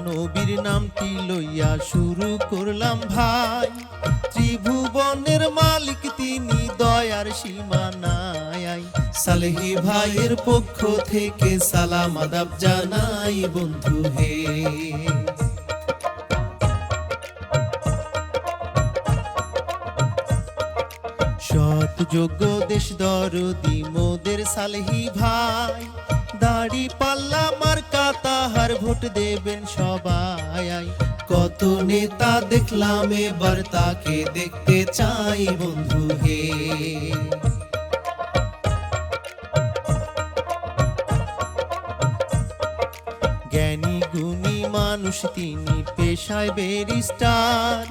নবীর নামটি লইয়া শুরু করলাম ভাই। ত্রিভুবনের মালিক তিনি, দয়ার সীমা নাই। সালেহী ভাইয়ের পক্ষ থেকে সালাম আদাব জানাই বন্ধু হে। সৎ যোগ্য দেশ দরদি মোদের সালেহী ভাই। দাড়ি পাল্লা মার্কা তাহার ভোট দেবেন সবাই। কত নেতা দেখলাম এবার তাকে দেখতে চাই বন্ধু হে। জ্ঞানী গুণী মানুষ তিনি, পেশায় ব্যারিস্টার।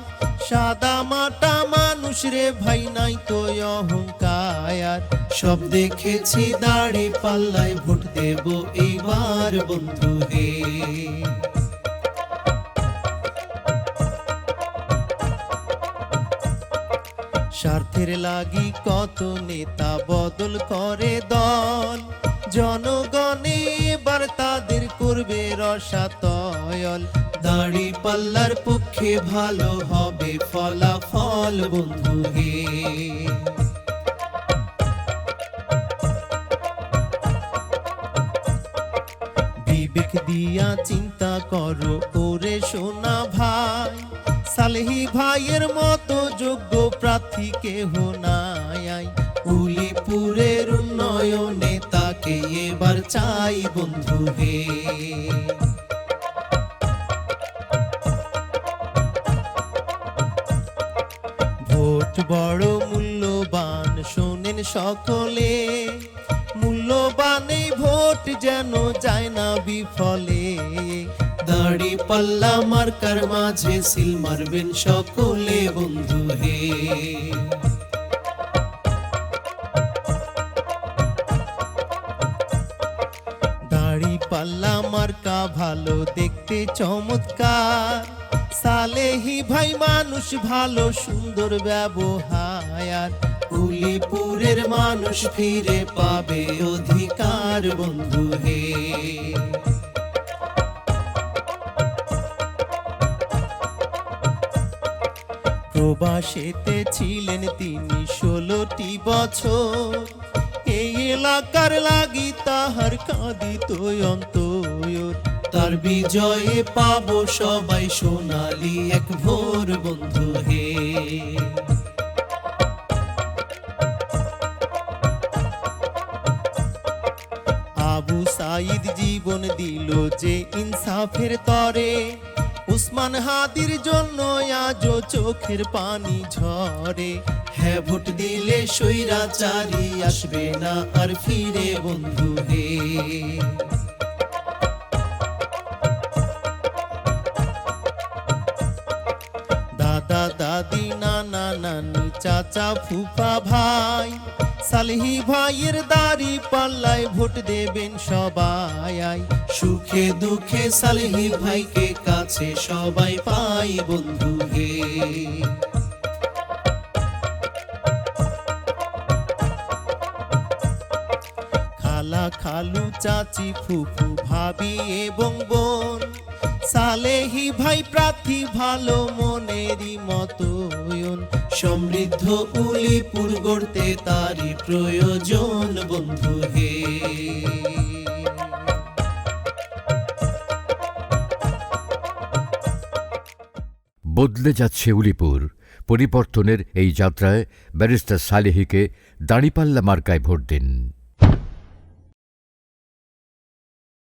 সাদা মাটা মানুষ রে ভাই, নাই তো অহংকার। সব দেখেছি দাড়ি পাল্লায়, ভোট দেব এইবার বন্ধু হে। স্বার্থের লাগি কত নেতা বদল করে দল। জনগণে এবার তাদের করবে রসাতল। দাড়ি পাল্লার পক্ষে ভালো হবে ফলাফল বন্ধু হে। বিবেক দিয়া চিন্তা করো ওরে সোনা ভাই। সালেহী ভাইয়ের মতো যোগ্য প্রার্থী কেহ নাই। উলিপুরের উন্নয়নে তাকে এবার চাই বন্ধু হে। ভোট বড় মূল্যবান, শোনেন সকলে। মূল্যবান এই ভোট যেন যায় না বিফলে। দাড়ি পাল্লা মার্কার মাঝে সিল মারবেন সকলে বন্ধু হে। দাড়ি পাল্লা মার্কা ভালো দেখতে চমৎকার। সালেহী ভাই মানুষ ভালো, সুন্দর ব্যবহার। উলিপুরের মানুষ ফিরে পাবে অধিকার বন্ধু হে। প্রবাসেতে ছিলেন তিনি 16টি বছর। এই এলাকার লাগি তাহার কাঁদিত অন্তর। তার বিজয়ে পাবো সবাই সোনালি এক ভোর বন্ধু হে। আবু সাইদ জীবন দিল যে ইনসাফের তরে। উসমান হাদির জন্য আজও চোখের পানি ঝরে। হ্যাঁ ভোট দিলে স্বৈরাচারী আসবে না আর ফিরে বন্ধু হে। দাদা দাদি নানা নানি চাচা ফুফা ভাই। সালেহী ভাইয়ের দাড়ি পাল্লায় ভোট দেবেন সবাই। সুখে দুঃখে সালেহী ভাইকে কাছে সবাই পাই বন্ধু হে। খালা খালু চাচি ফুফু ভাবি এবং বোন। সালেহী ভাই প্রার্থী ভালো মনেরই মতন। সমৃদ্ধ উলিপুর গড়তে তারই প্রয়োজন বন্ধু হে। বদলে যাচ্ছে উলিপুর। পরিবর্তনের এই যাত্রায় ব্যারিস্টার সালেহীকে দাঁড়িপাল্লা মার্কায় ভোট দিন।